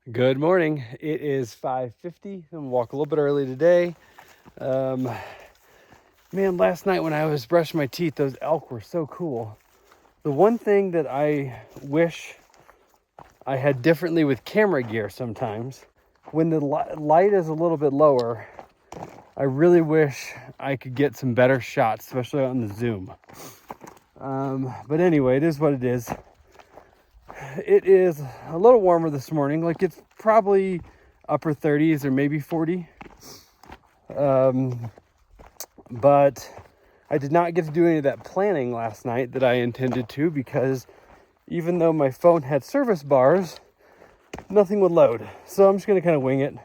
Good morning. It is 5:50. I'm gonna walk a little bit early today. Man, last night when I was brushing my teeth, those elk were so cool. The one thing that I wish I had differently with camera gear sometimes, when the light is a little bit lower, I really wish I could get some better shots, especially on the zoom. But anyway, it is what it is. It is a little warmer this morning. Like, it's probably upper 30s or maybe 40. But I did not get to do any of that planning last night that I intended to, because even though my phone had service bars, nothing would load. So I'm just going to kind of wing it.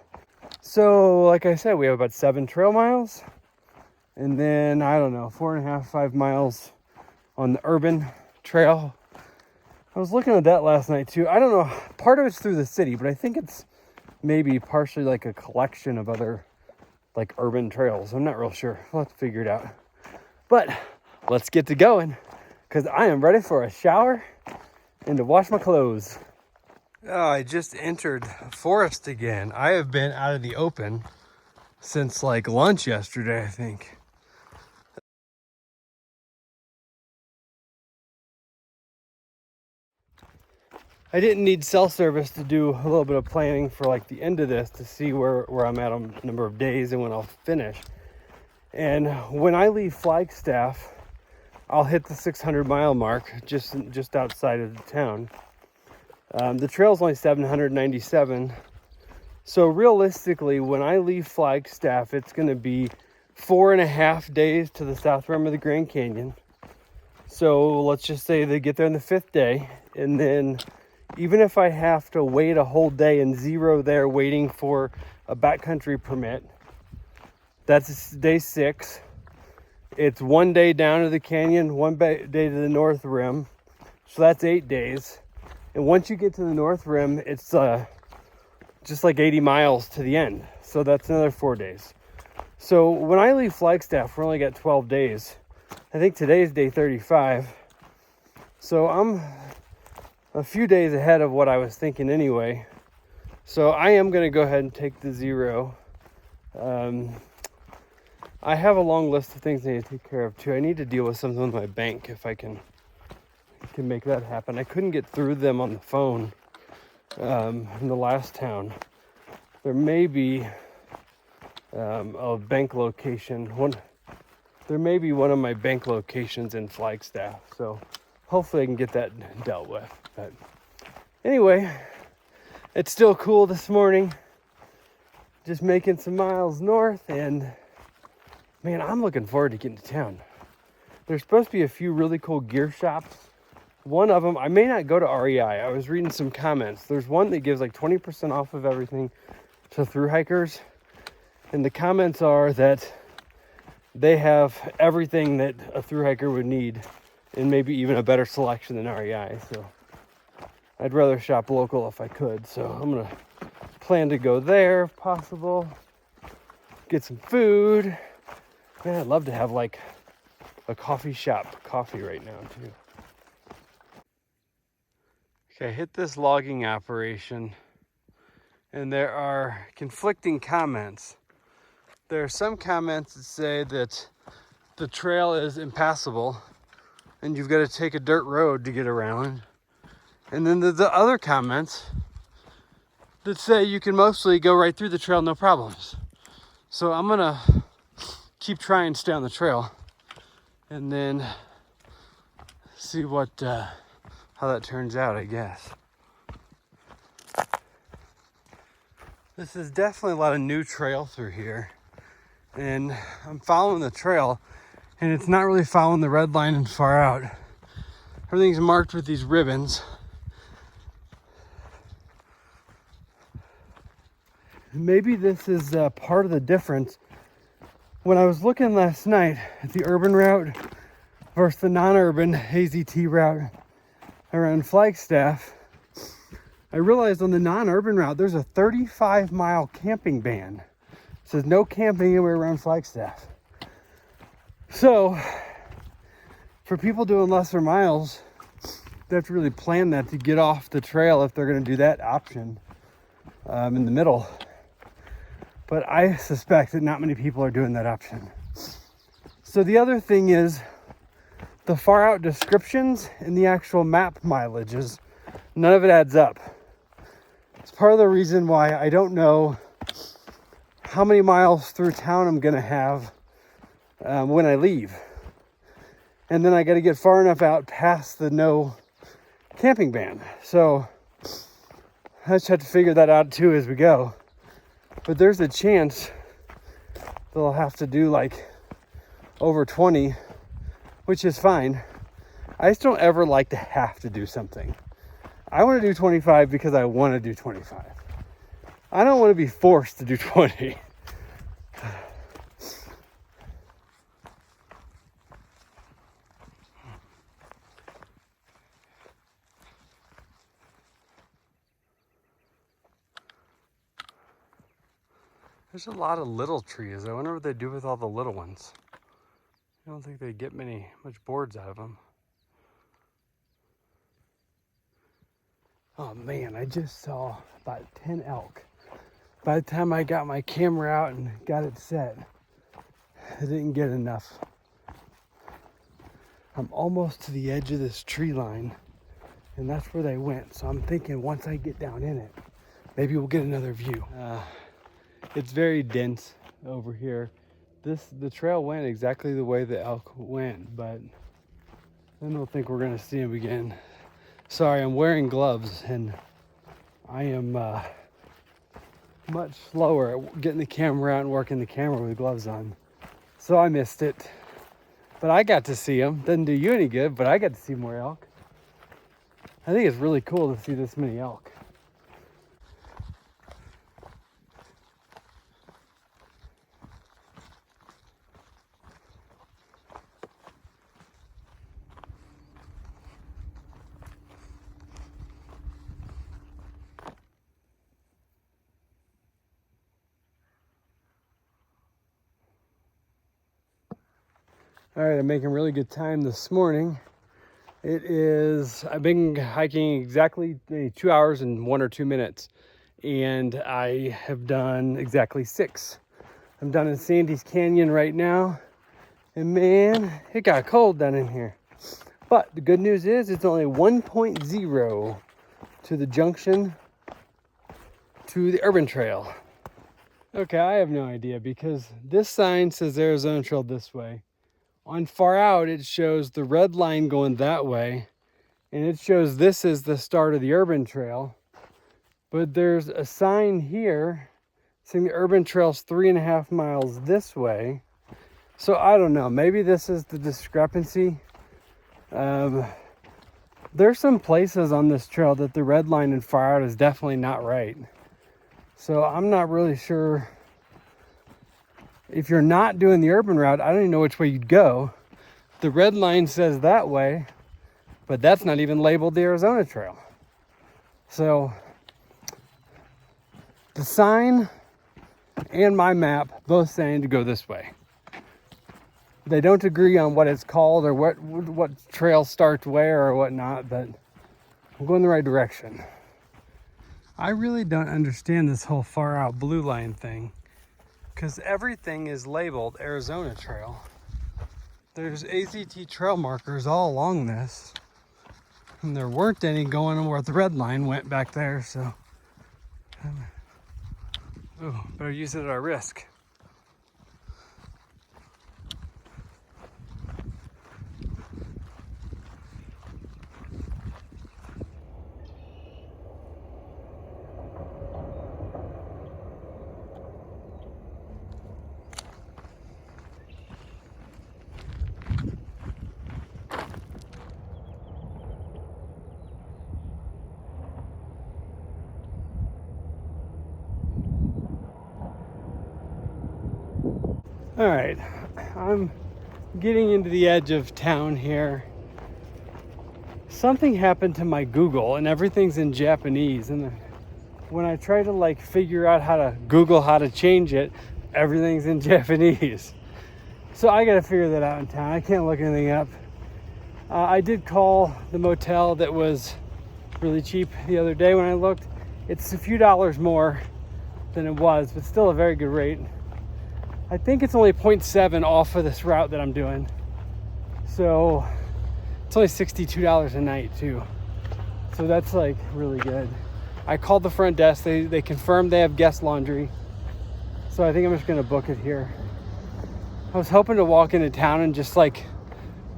So like I said, we have about 7 trail miles. And then, I don't know, 4.5, 5 miles on the urban trail. I was looking at that last night too. I don't know, part of it's through the city, but I think it's maybe partially like a collection of other like urban trails. I'm not real sure. We'll have to figure it out. But let's get to going, because I am ready for a shower and to wash my clothes. Oh, I just entered forest again. I have been out of the open since like lunch yesterday, I think. I didn't need cell service to do a little bit of planning for like the end of this to see where I'm at on a number of days and when I'll finish. And when I leave Flagstaff, I'll hit the 600-mile mark just outside of the town. The trail's only 797. So realistically, when I leave Flagstaff, it's going to be 4.5 days to the south rim of the Grand Canyon. So let's just say they get there on the 5th day, and then even if I have to wait a whole day and zero there waiting for a backcountry permit, that's day 6. It's 1 day down to the canyon, 1 day to the north rim. So that's 8 days. And once you get to the north rim, it's just like 80 miles to the end. So that's another 4 days. So when I leave Flagstaff, we're only got 12 days. I think today's day 35. So I'm a few days ahead of what I was thinking anyway. So I am going to go ahead and take the zero. I have a long list of things I need to take care of too. I need to deal with something with my bank if I can make that happen. I couldn't get through them on the phone in the last town. There may be a bank location. There may be one of my bank locations in Flagstaff. So hopefully I can get that dealt with. But anyway, it's still cool this morning. Just making some miles north, and man, I'm looking forward to getting to town. There's supposed to be a few really cool gear shops. One of them, I may not go to REI. I was reading some comments. There's one that gives like 20% off of everything to thru hikers. And the comments are that they have everything that a thru hiker would need, and maybe even a better selection than REI. So I'd rather shop local if I could. So I'm going to plan to go there if possible. Get some food. Man, I'd love to have like a coffee shop coffee right now too. Okay, I hit this logging operation, and there are conflicting comments. There are some comments that say that the trail is impassable and you've got to take a dirt road to get around. And then there's the other comments that say you can mostly go right through the trail, no problems. So I'm gonna keep trying to stay on the trail and then see how that turns out, I guess. This is definitely a lot of new trail through here, and I'm following the trail, and it's not really following the red line and far out. Everything's marked with these ribbons. Maybe this is part of the difference. When I was looking last night at the urban route versus the non-urban AZT route around Flagstaff, I realized on the non-urban route there's a 35-mile camping ban. It says no camping anywhere around Flagstaff. So for people doing lesser miles, they have to really plan that to get off the trail if they're going to do that option. in the middle. But I suspect that not many people are doing that option. So the other thing is the far out descriptions and the actual map mileages, none of it adds up. It's part of the reason why I don't know how many miles through town I'm gonna have when I leave. And then I gotta get far enough out past the no camping ban. So I just have to figure that out too as we go. But there's a chance that I'll have to do like over 20, which is fine. I just don't ever like to have to do something. I want to do 25 because I want to do 25. I don't want to be forced to do 20. There's a lot of little trees. I wonder what they do with all the little ones. I don't think they get much boards out of them. Oh man, I just saw about 10 elk. By the time I got my camera out and got it set, I didn't get enough. I'm almost to the edge of this tree line, and that's where they went. So I'm thinking once I get down in it, maybe we'll get another view. It's very dense over here. The trail went exactly the way the elk went, but I don't think we're gonna see them again. Sorry, I'm wearing gloves and I am much slower at getting the camera out and working the camera with gloves on. So I missed it, but I got to see them. Doesn't do you any good, but I got to see more elk. I think it's really cool to see this many elk. All right, I'm making really good time this morning. I've been hiking exactly 2 hours and 1 or 2 minutes, and I have done exactly 6. I'm down in Sandy's Canyon right now, and man, it got cold down in here. But the good news is it's only 1.0 to the junction to the urban trail. Okay, I have no idea because this sign says Arizona Trail this way. On far out, it shows the red line going that way, and it shows this is the start of the urban trail. But there's a sign here saying the urban trail's 3.5 miles this way. So I don't know, maybe this is the discrepancy. There's some places on this trail that the red line and far out is definitely not right. So I'm not really sure. If you're not doing the urban route, I don't even know which way you'd go. The red line says that way, but that's not even labeled the Arizona Trail. So the sign and my map both saying to go this way. They don't agree on what it's called or what trail starts where or whatnot, but I'm going the right direction. I really don't understand this whole far out blue line thing, because everything is labeled Arizona Trail. There's AZT trail markers all along this, and there weren't any going where the red line went back there, so better use it at our risk. All right, I'm getting into the edge of town here. Something happened to my Google and everything's in Japanese, and when I try to figure out how to Google how to change it, everything's in Japanese. So I gotta figure that out in town. I can't look anything up. I did call the motel that was really cheap the other day when I looked, It's a few dollars more than it was, but still a very good rate. I think it's only 0.7 off of this route that I'm doing. So it's only $62 a night too. So that's like really good. I called the front desk. They confirmed they have guest laundry. So I think I'm just gonna book it here. I was hoping to walk into town and just like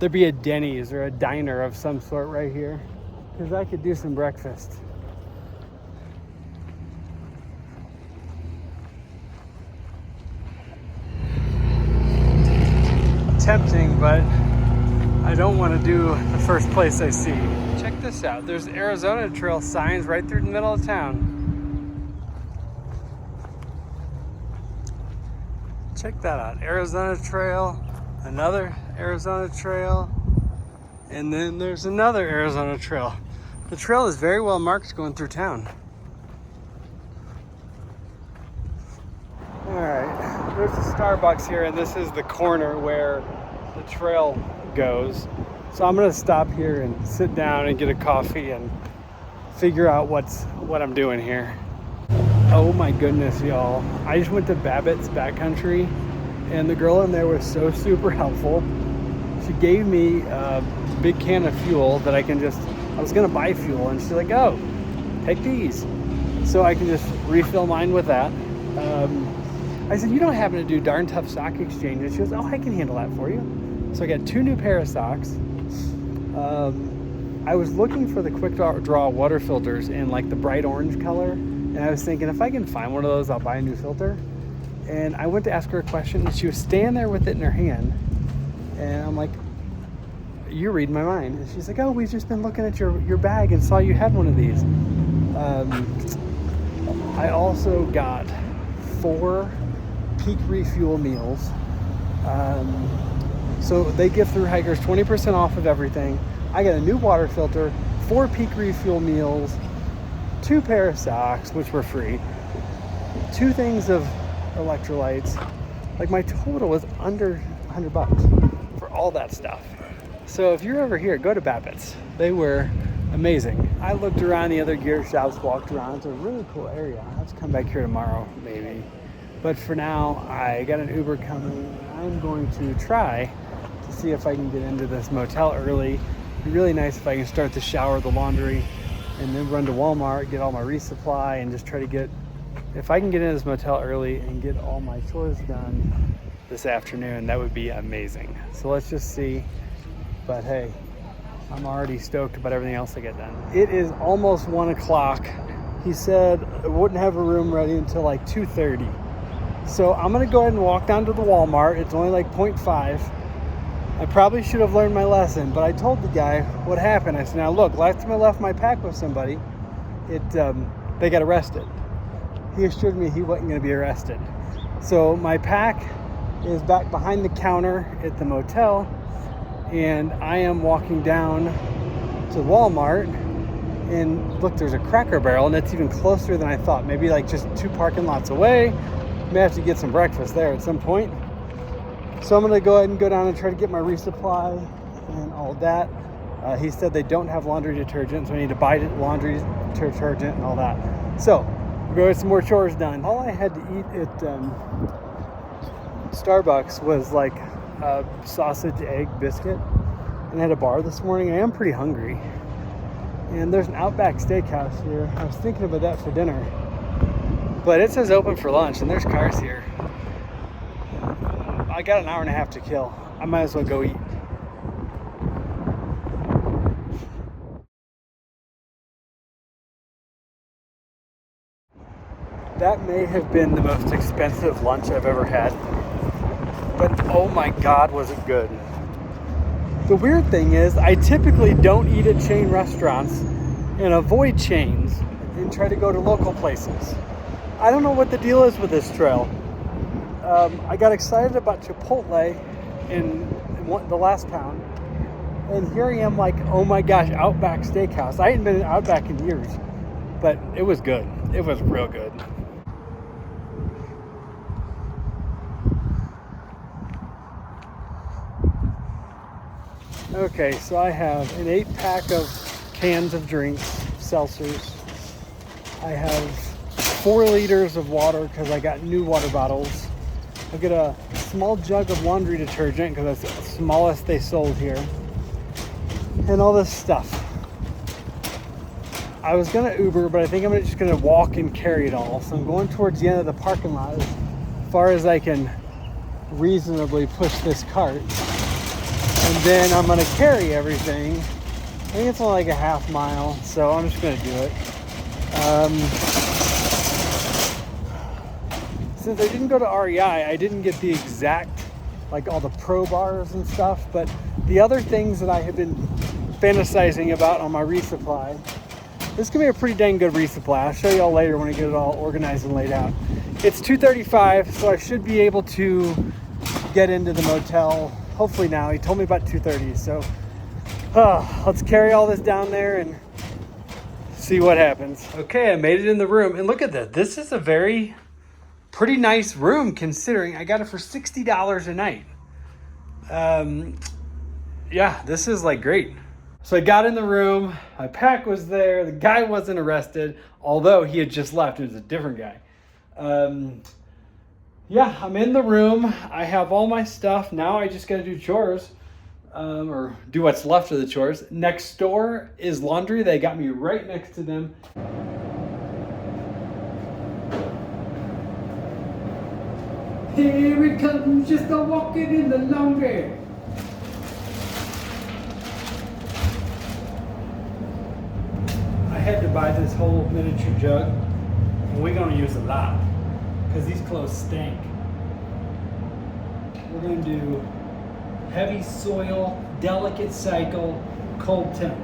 there be a Denny's or a diner of some sort right here, because I could do some breakfast. Tempting, but I don't want to do the first place I see. Check this out. There's Arizona Trail signs right through the middle of town. Check that out. Arizona Trail, another Arizona Trail, and then there's another Arizona Trail. The trail is very well marked going through town. All right, there's a Starbucks here, and this is the corner where the trail goes. So I'm gonna stop here and sit down and get a coffee and figure out what I'm doing here. Oh my goodness, y'all. I just went to Babbitt's Backcountry, and the girl in there was so super helpful. She gave me a big can of fuel that I was gonna buy fuel, and she's like, oh, take these. So I can just refill mine with that. I said, you don't happen to do darn tough sock exchanges? She goes, oh, I can handle that for you. So I got 2 new pair of socks. I was looking for the quick draw water filters in like the bright orange color. And I was thinking, if I can find one of those, I'll buy a new filter. And I went to ask her a question, and she was standing there with it in her hand. And I'm like, you're reading my mind. And she's like, oh, we've just been looking at your bag and saw you had one of these. I also got 4 peak refuel meals. So they give through hikers 20% off of everything. I got a new water filter, 4 peak refuel meals, 2 pair of socks, which were free, 2 things of electrolytes. Like my total was under $100 for all that stuff. So if you're ever here, go to Babbitt's. They were amazing. I looked around the other gear shops, walked around. It's a really cool area. I'll have to come back here tomorrow, maybe. But for now, I got an Uber coming. I'm going to try to see if I can get into this motel early. It'd be really nice if I can start the shower, the laundry, and then run to Walmart, get all my resupply, and just try to if I can get into this motel early and get all my chores done this afternoon, that would be amazing. So let's just see. But hey, I'm already stoked about everything else I get done. It is almost 1 o'clock. He said I wouldn't have a room ready until like 2:30. So I'm gonna go ahead and walk down to the Walmart. It's only like 0.5. I probably should have learned my lesson, but I told the guy what happened. I said, now look, last time I left my pack with somebody, they got arrested. He assured me he wasn't gonna be arrested. So my pack is back behind the counter at the motel, and I am walking down to Walmart, and look, there's a Cracker Barrel, and it's even closer than I thought. Maybe like just 2 parking lots away. May have to get some breakfast there at some point. So I'm gonna go ahead and go down and try to get my resupply and all that. He said they don't have laundry detergent, so I need to buy laundry detergent and all that. So we'll go get some more chores done. All I had to eat at Starbucks was like a sausage egg biscuit, and I had a bar this morning. I am pretty hungry. And there's an Outback Steakhouse here. I was thinking about that for dinner, but it says open for lunch, and there's cars here. I got an hour and a half to kill. I might as well go eat. That may have been the most expensive lunch I've ever had, but oh my God, was it good. The weird thing is, I typically don't eat at chain restaurants and avoid chains and try to go to local places. I don't know what the deal is with this trail. I got excited about Chipotle in the last town, and here I am like, oh my gosh, Outback Steakhouse. I hadn't been in Outback in years, but it was good. It was real good. Okay, so I have an 8-pack of cans of drinks, seltzers. I have 4 liters of water because I got new water bottles. I've got a small jug of laundry detergent because that's the smallest they sold here. And all this stuff. I was gonna Uber, but I think I'm just gonna walk and carry it all. So I'm going towards the end of the parking lot as far as I can reasonably push this cart. And then I'm gonna carry everything. I think it's only like a half mile, so I'm just gonna do it. Since I didn't go to REI, I didn't get the exact, like all the pro bars and stuff, but the other things that I have been fantasizing about on my resupply, this can be a pretty dang good resupply. I'll show you all later when I get it all organized and laid out. It's 2:35, so I should be able to get into the motel, hopefully now. He told me about 2:30, so let's carry all this down there and see what happens. Okay, I made it in the room, and look at that. This is a pretty nice room considering I got it for $60 a night. Yeah, this is like great. So I got in the room, my pack was there, the guy wasn't arrested, although he had just left, it was a different guy. Yeah, I'm in the room, I have all my stuff, now I just gotta do chores, or do what's left of the chores. Next door is laundry, they got me right next to them. Here it comes, just a walking in the laundry. I had to buy this whole miniature jug, and we're gonna use a lot because these clothes stink. We're gonna do heavy soil, delicate cycle, cold temp.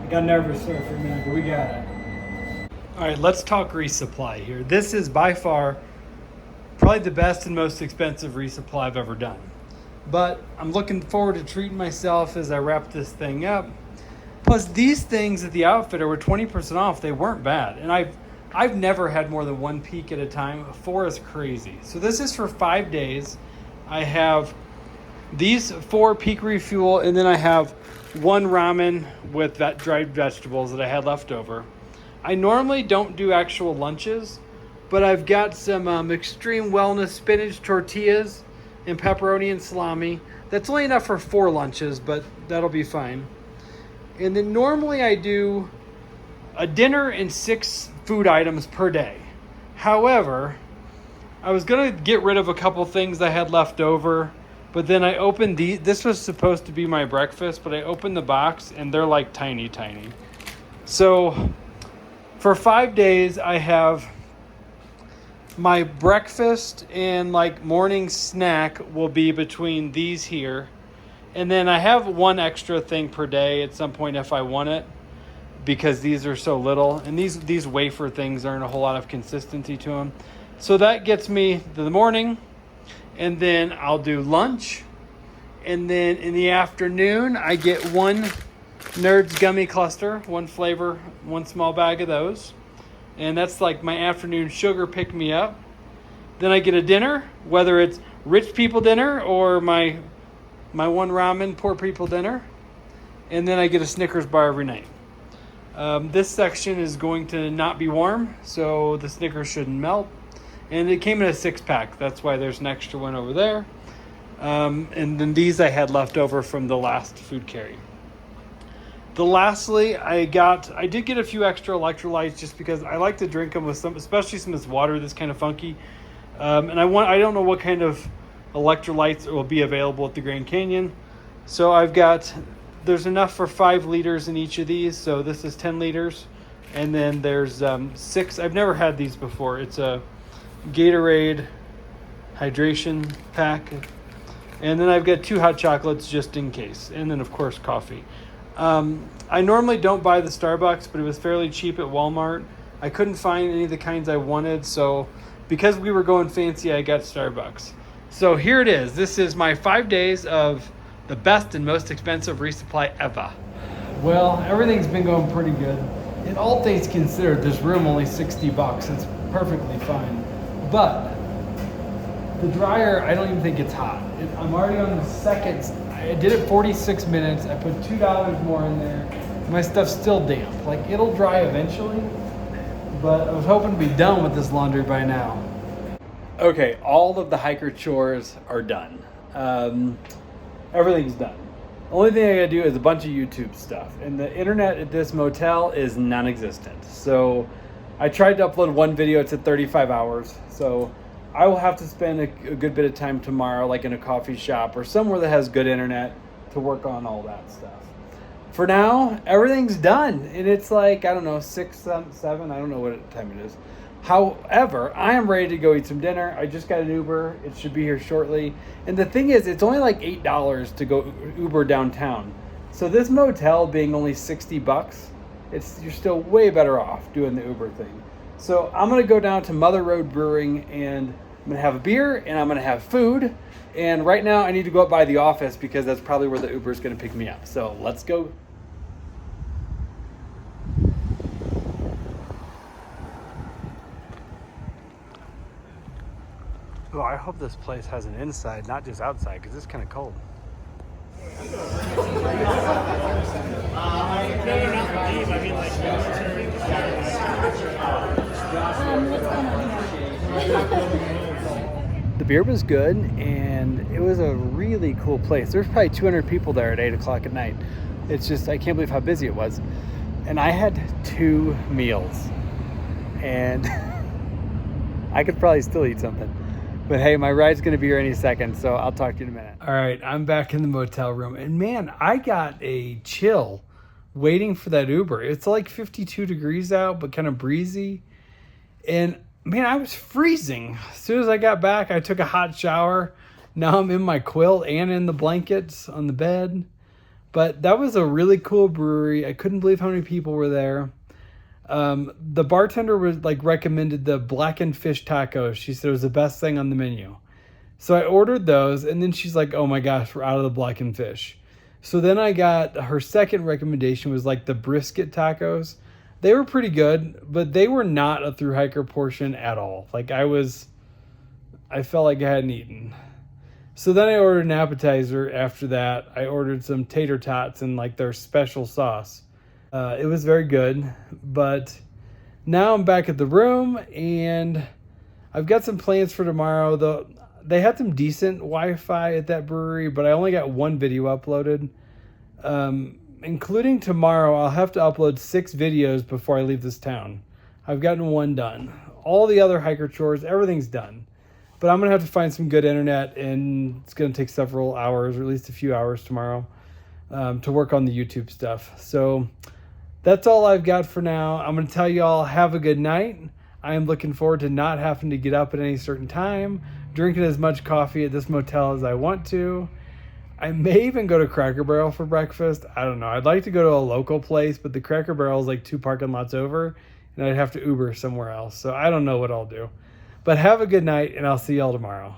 Got nervous there for a minute, but we got it. All right, let's talk resupply here. This is by far probably the best and most expensive resupply I've ever done. But I'm looking forward to treating myself as I wrap this thing up. Plus, these things at the outfitter were 20% off. They weren't bad. And I've never had more than 1 peak at a time. 4 is crazy. So this is for 5 days. I have these 4 peak refuel, and then I have 1 ramen with that dried vegetables that I had left over. I normally don't do actual lunches, but I've got some extreme wellness spinach tortillas and pepperoni and salami. That's only enough for 4 lunches, but that'll be fine. And then normally I do a dinner and 6 food items per day. However, I was gonna get rid of a couple things I had left over, but then I opened this was supposed to be my breakfast, but I opened the box and they're like tiny. So for 5 days, I have my breakfast and like morning snack will be between these here. And then I have 1 extra thing per day at some point if I want it, because these are so little. And these wafer things aren't a whole lot of consistency to them. So that gets me to the morning. And then I'll do lunch. And then in the afternoon, I get 1 Nerds gummy cluster, 1 flavor, 1 small bag of those. And that's like my afternoon sugar pick-me-up. Then I get a dinner, whether it's rich people dinner or my 1 ramen poor people dinner. And then I get a Snickers bar every night. This section is going to not be warm, so the Snickers shouldn't melt. And it came in a 6-pack. That's why there's an extra one over there. And then these I had left over from the last food carry. Lastly, I did get a few extra electrolytes just because I like to drink them with some, especially some of this water that's kind of funky. And I don't know what kind of electrolytes will be available at the Grand Canyon. So there's enough for 5 liters in each of these. So this is 10 liters. And then there's 6. I've never had these before. It's a Gatorade hydration pack. And then I've got 2 hot chocolates just in case. And then, of course, coffee. I normally don't buy the Starbucks, but it was fairly cheap at Walmart. I couldn't find any of the kinds I wanted, so because we were going fancy, I got Starbucks. So here it is. This is my 5 days of the best and most expensive resupply ever. Well, everything's been going pretty good. In all things considered, this room only $60. It's perfectly fine. But the dryer, I don't even think it's hot. I'm already on the second. I did it 46 minutes. I put $2 more in there. My stuff's still damp. Like, it'll dry eventually, but I was hoping to be done with this laundry by now. Okay, all of the hiker chores are done. Everything's done. Only thing I gotta do is a bunch of YouTube stuff, and the internet at this motel is non-existent. So I tried to upload one video. It's at 35 hours. So I will have to spend a good bit of time tomorrow, like in a coffee shop or somewhere that has good internet, to work on all that stuff. For now, everything's done, and it's like, I don't know, 6, 7, I don't know what time it is. However, I am ready to go eat some dinner. I just got an Uber. It should be here shortly. And the thing is, it's only like $8 to go Uber downtown. So this motel being only $60, you're still way better off doing the Uber thing. So I'm going to go down to Mother Road Brewing, and I'm going to have a beer, and I'm going to have food. And right now I need to go up by the office because that's probably where the Uber is going to pick me up. So let's go. Oh, I hope this place has an inside, not just outside, because it's kind of cold. The beer was good, and it was a really cool place. There's probably 200 people there at 8 o'clock at night. It's just, I can't believe how busy it was. And I had 2 meals, and I could probably still eat something. But hey, my ride's going to be here any second, so I'll talk to you in a minute. All right, I'm back in the motel room. And man, I got a chill waiting for that Uber. It's like 52 degrees out, but kind of breezy. And man, I was freezing. As soon as I got back, I took a hot shower. Now I'm in my quilt and in the blankets on the bed. But that was a really cool brewery. I couldn't believe how many people were there. The bartender was recommended the blackened fish tacos. She said it was the best thing on the menu. So I ordered those, and then she's like, oh my gosh, we're out of the blackened fish. So then I got her second recommendation was like the brisket tacos. They were pretty good, but they were not a through hiker portion at all. Like I felt like I hadn't eaten. So then I ordered an appetizer. After that, I ordered some tater tots and like their special sauce. It was very good, but now I'm back at the room, and I've got some plans for tomorrow. Though they had some decent Wi-Fi at that brewery, but I only got 1 video uploaded. Including tomorrow, I'll have to upload 6 videos before I leave this town. I've gotten 1 done. All the other hiker chores, everything's done. But I'm going to have to find some good internet, and it's going to take several hours, or at least a few hours tomorrow, to work on the YouTube stuff. So that's all I've got for now. I'm going to tell you all, have a good night. I am looking forward to not having to get up at any certain time, drinking as much coffee at this motel as I want to. I may even go to Cracker Barrel for breakfast. I don't know. I'd like to go to a local place, but the Cracker Barrel is like 2 parking lots over, and I'd have to Uber somewhere else. So I don't know what I'll do. But have a good night, and I'll see y'all tomorrow.